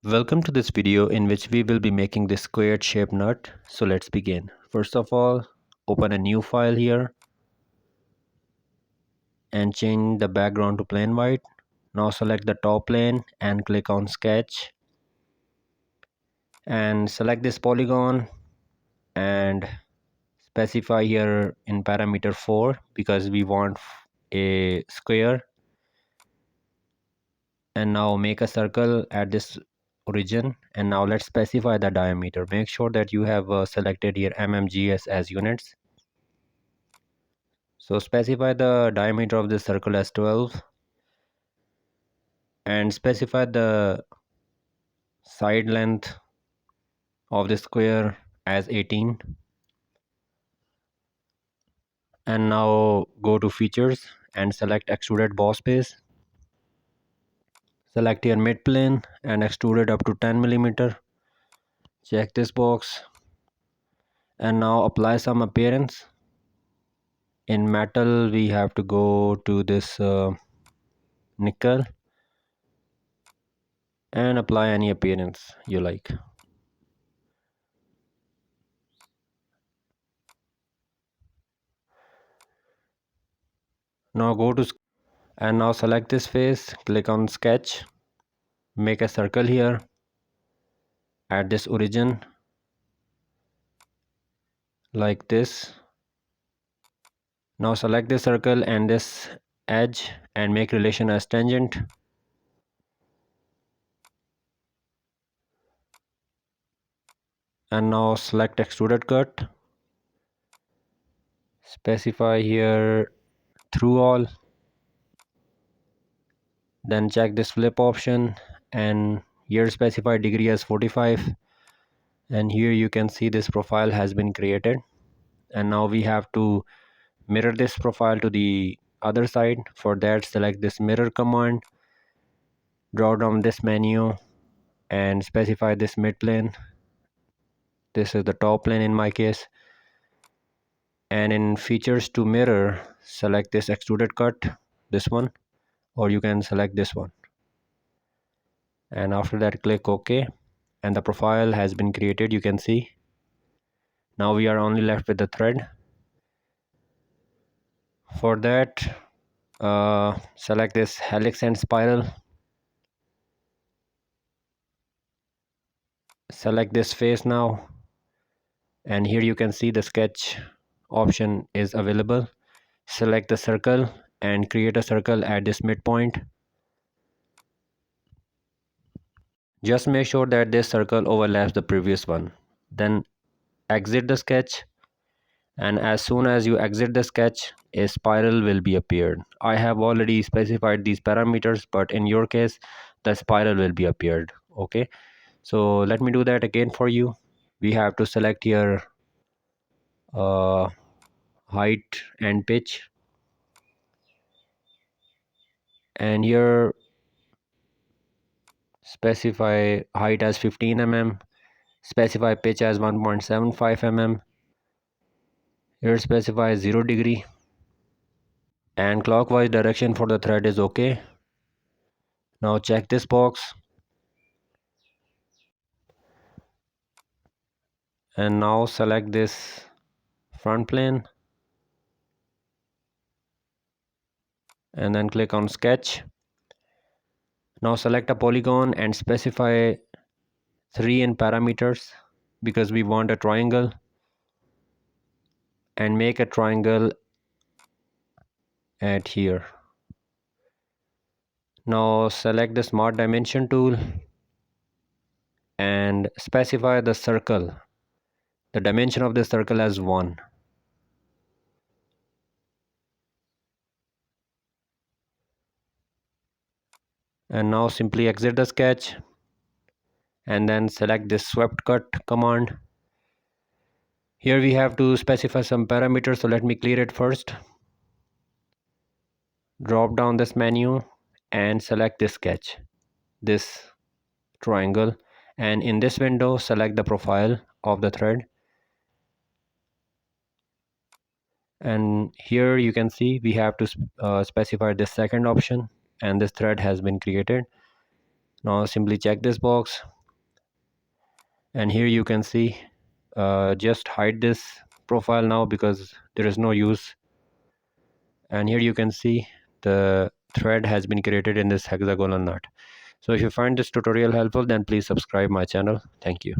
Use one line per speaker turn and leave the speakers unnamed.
Welcome to this video in which we will be making this squared shape nut. So let's begin. First of all, open a new file here and change the background to plain white. Now select the top plane and click on sketch and select this polygon and specify here in parameter 4 because we want a square. And now make a circle at this origin, and now let's specify the diameter. Make sure that you have selected here mmgs as units. So specify the diameter of this circle as 12 and specify the side length of the square as 18. And now go to features and select extruded boss base. Select your mid plane and extrude it up to 10 millimeter. Check this box and now apply some appearance. In metal we have to go to this nickel and apply any appearance you like. Now go to and now select this face, click on sketch, make a circle here at this origin like this. Now select this circle and this edge and make relation as tangent. And now select extruded cut, specify here through all, then check this flip option and here specify degree as 45, and here you can see this profile has been created. And now we have to mirror this profile to the other side. For that, select this mirror command, draw down this menu and specify this mid plane. This is the top plane in my case. And in features to mirror, select this extruded cut, this one, or you can select this one. And after that click OK, and the profile has been created, you can see. Now we are only left with the thread. For that, select this helix and spiral, select this face now, and here you can see the sketch option is available. Select the circle and create a circle at this midpoint. Just make sure that this circle overlaps the previous one. Then exit the sketch, and as soon as you exit the sketch, a spiral will be appeared. I have already specified these parameters, but in your case the spiral will be appeared. Okay, so let me do that again for you. We have to select here height and pitch, and here specify height as 15 mm, specify pitch as 1.75 mm, here specify 0 degree, and clockwise direction for the thread is okay. Now check this box and now select this front plane and then click on sketch. Now select a polygon and specify 3 in parameters because we want a triangle, and make a triangle at here. Now select the smart dimension tool and specify the circle, the dimension of the circle as 1. And now simply exit the sketch and then select this swept cut command. Here we have to specify some parameters, so let me clear it first. Drop down this menu and select this sketch, this triangle, and in this window select the profile of the thread. And here you can see we have to specify this second option, and this thread has been created. Now simply check this box, and here you can see, just hide this profile now because there is no use. And here you can see the thread has been created in this hexagonal nut. So if you find this tutorial helpful, then please subscribe my channel. Thank you.